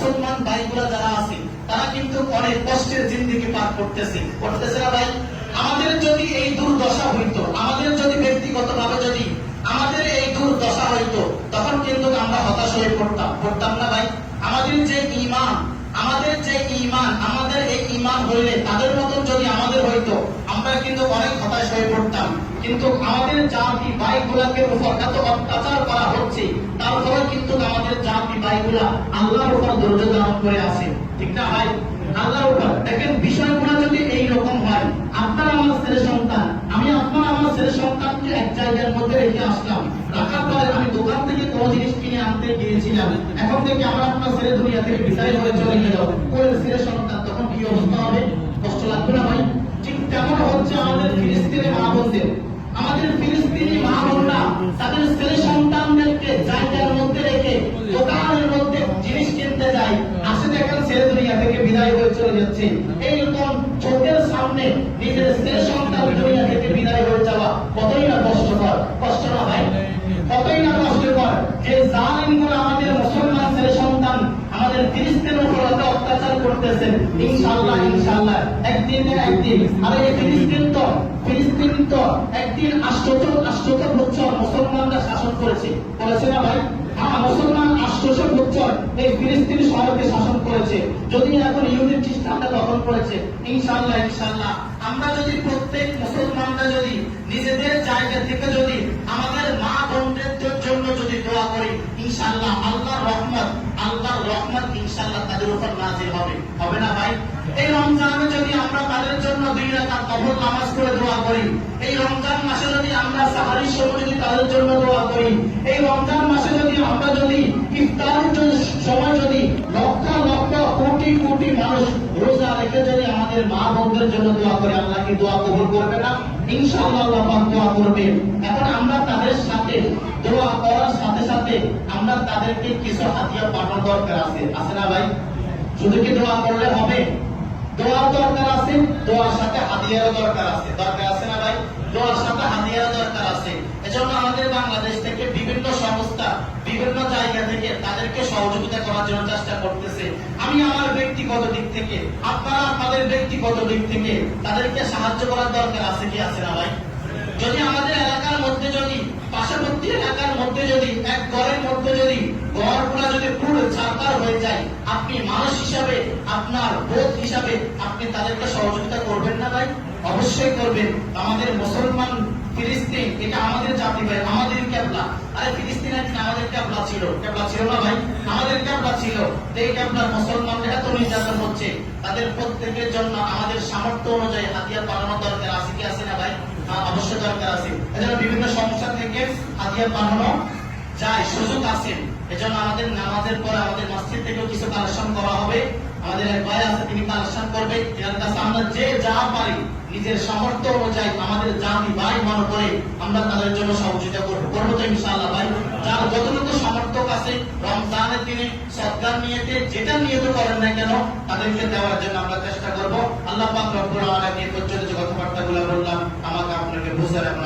মুসলমান ভাইগুলা যারা আছে তারা কিন্তু অনেক কষ্টের জিন্দেগি পার করতেছে না ভাই? আমাদের যদি এই দুর্দশা হইতো, আমাদের যদি ব্যক্তিগতভাবে যদি আমাদের এই দুর্দশা হইতো, তখন কিন্তু আমরা হতাশ হয়ে পড়তাম না ভাই? আমাদের যে ঈমান, আমাদের এই ঈমান হইলে তাদের মতন যদি আমাদের হইতো, আমরা কিন্তু অনেক হতাশ হয়ে পড়তাম। কিন্তু আমাদের জাতি ভাইগুলাকে উপর এত অত্যাচার করা হচ্ছে, তারপরে কিন্তু আমাদের জাতি ভাইগুলা আল্লাহর উপর ধৈর্য ধারণ করে আছে, ঠিক না ভাই? আল্লাহর উপর দেখেন, বিষয়গুলো যদি এইরকম হয়, আপনার আমার ছেলে সন্তান, আমি আপনার আমার ছেলে সন্তানকে এক জায়গার মধ্যে রেখে আসলাম, রাখার পরে আমি দোকান থেকে কোনো জিনিস কিনে আনতে গিয়েছিলাম, এখন থেকে আমার আপনার ছেলে দুনিয়া থেকে বিদায় হয়ে চলে গেল, ওই ছেলে সন্তান তখন কি অবস্থা হবে? কষ্ট লাগবে না ভাই? ঠিক তেমন হচ্ছে আমাদের ফিলিস্তিনের মা বোনদের, আমাদের ফিলিস্তিনি মা বোনরা তাদের ছেলে সন্তানদেরকে জায়গার মধ্যে রেখে দোকানের মধ্যে জিনিস কিনতে যায়, আসে দেখেন ছেলে দুনিয়া থেকে বিদায় হয়ে চলে যাচ্ছে। এইরকম চোখের সামনে নিজের ছেলে সন্তান দুনিয়া থেকে বিদায় হয়ে যাওয়া কতই না কষ্টকর, কষ্ট না ভাই? কতই না কষ্টকর যে জালিমগুলো আমাদের মুসলমান ছেলে সন্তান আমাদের ফিলিস্তিনের উপর অত্যাচার করতেছেন। ইনশাআল্লাহ একদিন না একদিন, আরে এই ফিলিস্তিন তো একদিন 800 বছর মুসলমানরা শাসন করেছে না ভাই? মুসলমান 800 বছর এই ফিলিস্তিন শহরকে শাসন করেছে, যদি এখন ইহুদি খ্রিস্টানরা দখল করেছে। ইনশাআল্লাহ আমরা যদি প্রত্যেক মুসলমানরা যদি নিজেদের জায়গা থেকে যদি আমাদের মা বোনদের জন্য যদি দোয়া করি, ইনশাআল্লাহ আল্লাহর রহমত ইনশাআল্লাহ তাদের উপর নাযিল হবে না ভাই? এই রমজানে যদি আমরা তাদের জন্য 2 রাকাত নফল নামাজ পড়ে দোয়া করি, এই রমজান মাসে যদি আমরা সাহারির সময় যদি তাদের জন্য দোয়া করি, এই রমজান মাসে যদি আমরা যদি ইফতারের সময় যদি লক্ষ লক্ষ কোটি মানুষ রোজা রেখে যদি আমাদের মা বোনদের জন্য দোয়া করে, আল্লাহ কি দোয়া কবুল করবে না? ইনশাআল্লাহ আল্লাহ পাক দোয়া করবে। এখন আমরা তাদের সাথে দোয়া করার সাথে সাথে আমরা তাদেরকে কিছু হাদিয়া পাঠানোর দরকার আছে না ভাই? শুধু কি দোয়া করলে হবে? দোয়ার দরকার আছে, দোয়ার সাথে হাদিয়ারও দরকার আছে না ভাই? দোয়ার সাথে হাদিয়ারও দরকার আছে। এজন্য আমাদের বাংলাদেশ থেকে বিভিন্ন সংস্থা বিভিন্ন জায়গা থেকে তাদেরকে সহযোগিতা করার জন্য চেষ্টা করতেছে। আমি আমার ব্যক্তিগত দিক থেকে, আপনারা আপনাদের ব্যক্তিগত দিক থেকে তাদেরকে সাহায্য করার দরকার আছে কি আছে না ভাই? যদি আমাদের এলাকার মধ্যে যদি পার্শ্ববর্তী এলাকার মধ্যে যদি এক ঘরের মধ্যে যদি ঘরগুলা যদি পুরো ছাড়খাড় হয়ে যায়, আপনি মানুষ হিসাবে, আপনার বোধ হিসাবে আপনি তাদেরকে সহযোগিতা করবেন না ভাই? অবশ্যই করবেন। আমাদের মুসলমান ফিলিস্তিন এটা আমাদের জাতি ভাই, আমাদের ক্যাবলা। আরে ফিলিস্তিন একদিন আমাদের ক্যাবলা ছিল না ভাই? আমাদের ক্যাবলা ছিল। এই ক্যাবলার মুসলমানদের এত নির্যাতন হচ্ছে, তাদের প্রত্যেকের জন্য আমাদের সামর্থ্য অনুযায়ী হাতিয়ার পাঠানোর দরকার আছে কি আছে না ভাই? অবশ্যই দরকার আছে। এজন্য বিভিন্ন সমস্যা থেকে হাতিয়ার পাঠানো যায়, সুযোগ আছে। এজন্য আমাদের নামাজের পর আমাদের মসজিদ থেকেও কিছু কালেকশন করা হবে। আমাদের এক ভাই আছে, তিনি কালেকশন করবে। এর কাছে আমরা যে যা পারি নিজের সামর্থ্য অনুযায়ী আমাদের জাতি ভাই মনে করে আমরা তাদের জন্য সহযোগিতা করবো তো ইনশাআল্লাহ ভাই। যার যতটুকু সামর্থ্য আছে রমজানের দিনে সদকার নিয়েতে যেটা নিয়ত করেন না কেন তাদেরকে দেওয়ার জন্য আমরা চেষ্টা করবো। আল্লাহ পাক রব্বুল আলামিন পর্যন্ত যে কথাবার্তাগুলো বললাম আমাকে আপনাকে বুঝার এবং